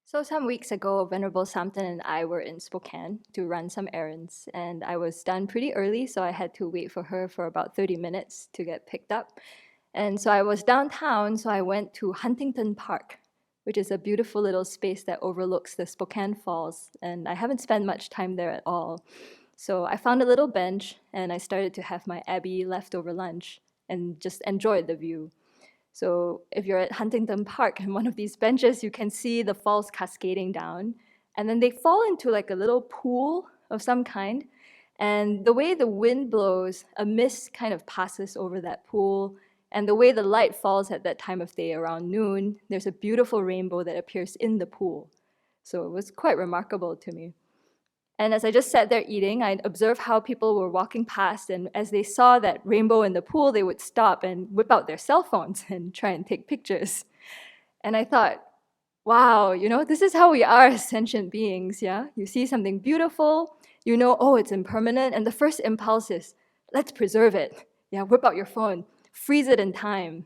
So some weeks ago, Venerable Samton and I were in Spokane to run some errands, and I was done pretty early, so I had to wait for her for about 30 minutes to get picked up. And so I was downtown, so I went to Huntington Park, which is a beautiful little space that overlooks the Spokane Falls, and I haven't spent much time there at all. So I found a little bench, and I started to have my Abbey leftover lunch and just enjoyed the view. So if you're at Huntington Park and one of these benches, you can see the falls cascading down. And then they fall into like a little pool of some kind. And the way the wind blows, a mist kind of passes over that pool. And the way the light falls at that time of day around noon, there's a beautiful rainbow that appears in the pool. So it was quite remarkable to me. And as I just sat there eating, I observed how people were walking past, and as they saw that rainbow in the pool, they would stop and whip out their cell phones and try and take pictures. And I thought, wow, this is how we are as sentient beings, yeah? You see something beautiful, oh, it's impermanent, and the first impulse is, let's preserve it. Yeah, whip out your phone, freeze it in time.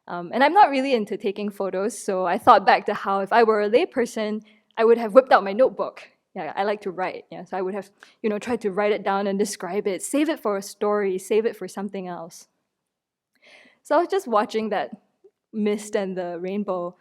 And I'm not really into taking photos, so I thought back to how if I were a layperson, I would have whipped out my notebook. Yeah, I like to write. Yeah, so I would have, tried to write it down and describe it, save it for a story, save it for something else. So I was just watching that mist and the rainbow,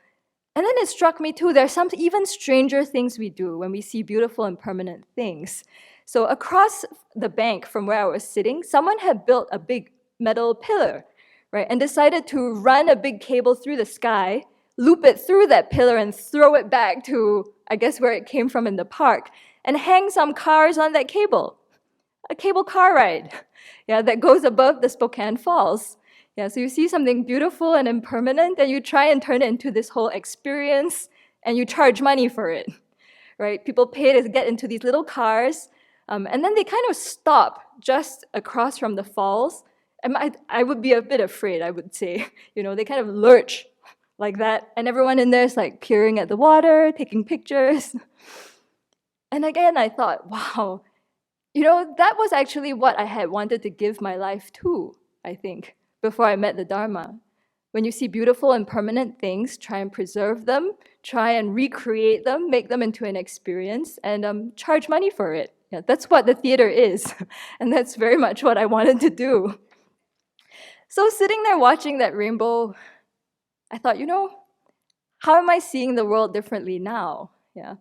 and then it struck me too, there's some even stranger things we do when we see beautiful and permanent things. So across the bank from where I was sitting, someone had built a big metal pillar, right, and decided to run a big cable through the sky, loop it through that pillar and throw it back to, I guess, where it came from in the park, and hang some cars on that cable. A cable car ride, yeah, that goes above the Spokane Falls. Yeah, so you see something beautiful and impermanent, and you try and turn it into this whole experience, and you charge money for it, right? People pay to get into these little cars, and then they kind of stop just across from the falls. And I would be a bit afraid, I would say. They kind of lurch like that, and everyone in there is like peering at the water, taking pictures. And again, I thought, wow, that was actually what I had wanted to give my life to, I think, before I met the Dharma. When you see beautiful and permanent things, try and preserve them, try and recreate them, make them into an experience, and charge money for it. Yeah, that's what the theater is, and that's very much what I wanted to do. So sitting there watching that rainbow, I thought, how am I seeing the world differently now? Yeah.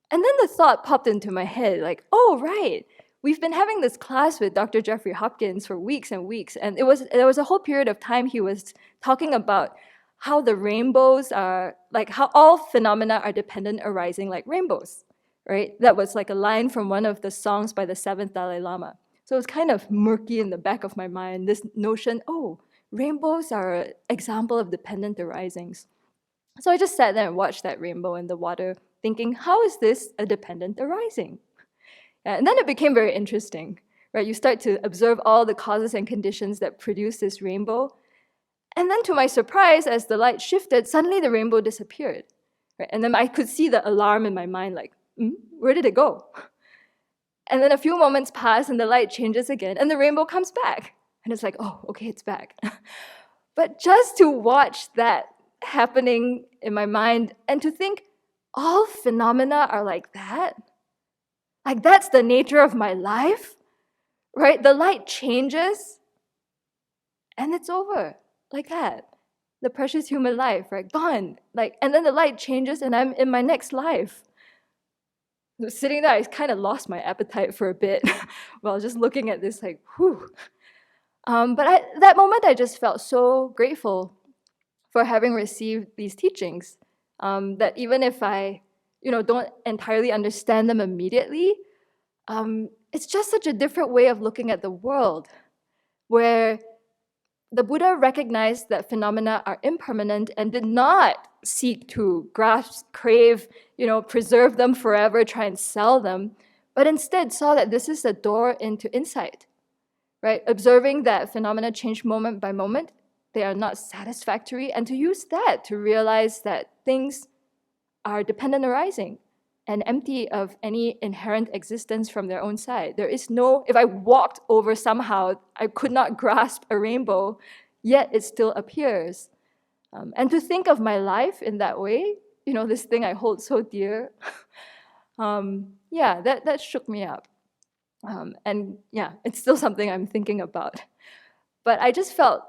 And then the thought popped into my head, like, oh, right. We've been having this class with Dr. Jeffrey Hopkins for weeks and weeks, and there was a whole period of time he was talking about how the rainbows are, like how all phenomena are dependent arising like rainbows, right? That was like a line from one of the songs by the 7th Dalai Lama. So it was kind of murky in the back of my mind, this notion, oh, rainbows are an example of dependent arisings. So I just sat there and watched that rainbow in the water, thinking, how is this a dependent arising? And then it became very interesting, right? You start to observe all the causes and conditions that produce this rainbow. And then to my surprise, as the light shifted, suddenly the rainbow disappeared. Right? And then I could see the alarm in my mind, like, where did it go? And then a few moments pass and the light changes again and the rainbow comes back. And it's like, oh, okay, it's back. But just to watch that happening in my mind and to think, all phenomena are like that? Like that's the nature of my life, right? The light changes and it's over, like that. The precious human life, right? Gone. And then the light changes and I'm in my next life. So sitting there, I kind of lost my appetite for a bit while just looking at this, like, whew. But that moment, I just felt so grateful for having received these teachings, that even if I, don't entirely understand them immediately, it's just such a different way of looking at the world, where the Buddha recognized that phenomena are impermanent and did not seek to grasp, crave, preserve them forever, try and sell them, but instead saw that this is a door into insight, right? Observing that phenomena change moment by moment, they are not satisfactory, and to use that to realize that things are dependent arising and empty of any inherent existence from their own side. There is no, if I walked over somehow, I could not grasp a rainbow, yet it still appears. And to think of my life in that way, this thing I hold so dear. Yeah, that shook me up. And yeah, it's still something I'm thinking about. But I just felt,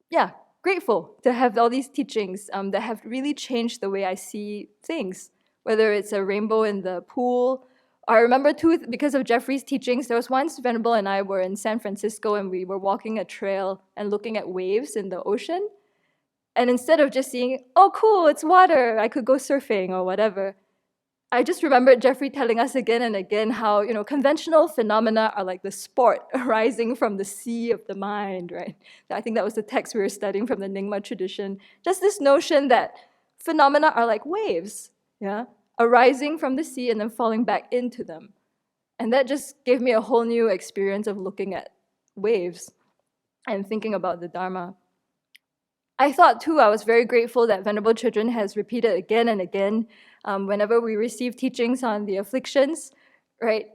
yeah, grateful to have all these teachings that have really changed the way I see things, whether it's a rainbow in the pool. I remember too, because of Jeffrey's teachings, there was once Venerable and I were in San Francisco and we were walking a trail and looking at waves in the ocean. And instead of just seeing, oh cool, it's water, I could go surfing or whatever, I just remembered Jeffrey telling us again and again how, conventional phenomena are like the sport arising from the sea of the mind, right? I think that was the text we were studying from the Nyingma tradition. Just this notion that phenomena are like waves, yeah, arising from the sea and then falling back into them. And that just gave me a whole new experience of looking at waves and thinking about the Dharma. I thought too, I was very grateful that Venerable Children has repeated again and again whenever we receive teachings on the afflictions, right?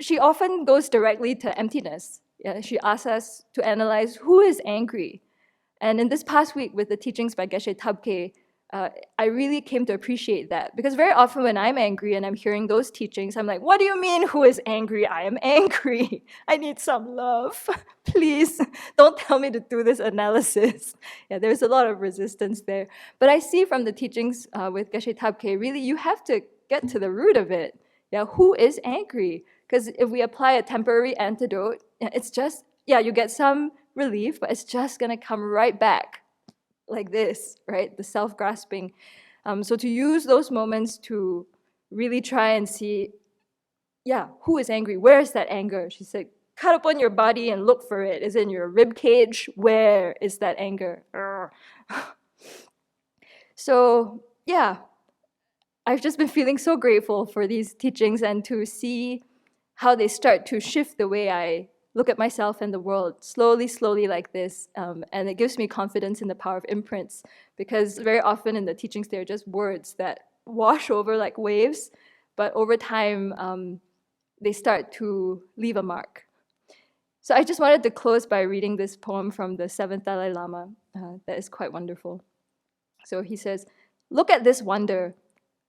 She often goes directly to emptiness. Yeah, she asks us to analyze who is angry. And in this past week with the teachings by Geshe Tabke, I really came to appreciate that, because very often when I'm angry and I'm hearing those teachings, I'm like, what do you mean who is angry? I am angry. I need some love. Please don't tell me to do this analysis. Yeah, there's a lot of resistance there. But I see from the teachings with Geshe Tabke, really you have to get to the root of it. Yeah, who is angry? Because if we apply a temporary antidote, it's just, you get some relief, but it's just gonna come right back like this, right? The self-grasping. So to use those moments to really try and see, who is angry? Where is that anger? She said, cut upon your body and look for it. Is it in your rib cage? Where is that anger? So I've just been feeling so grateful for these teachings and to see how they start to shift the way I look at myself and the world slowly like this. And it gives me confidence in the power of imprints, because very often in the teachings, they're just words that wash over like waves, but over time, they start to leave a mark. So I just wanted to close by reading this poem from the 7th Dalai Lama that is quite wonderful. So he says, look at this wonder,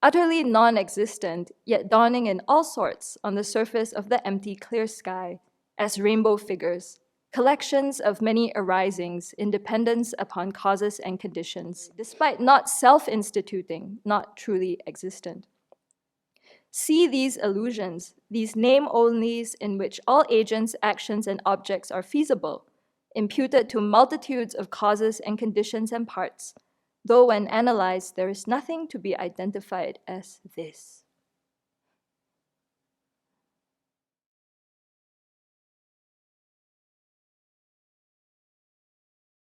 utterly non-existent, yet dawning in all sorts on the surface of the empty clear sky, as rainbow figures, collections of many arisings in dependence upon causes and conditions, despite not self-instituting, not truly existent. See these illusions, these name-onlys in which all agents, actions, and objects are feasible, imputed to multitudes of causes and conditions and parts, though when analyzed, there is nothing to be identified as this.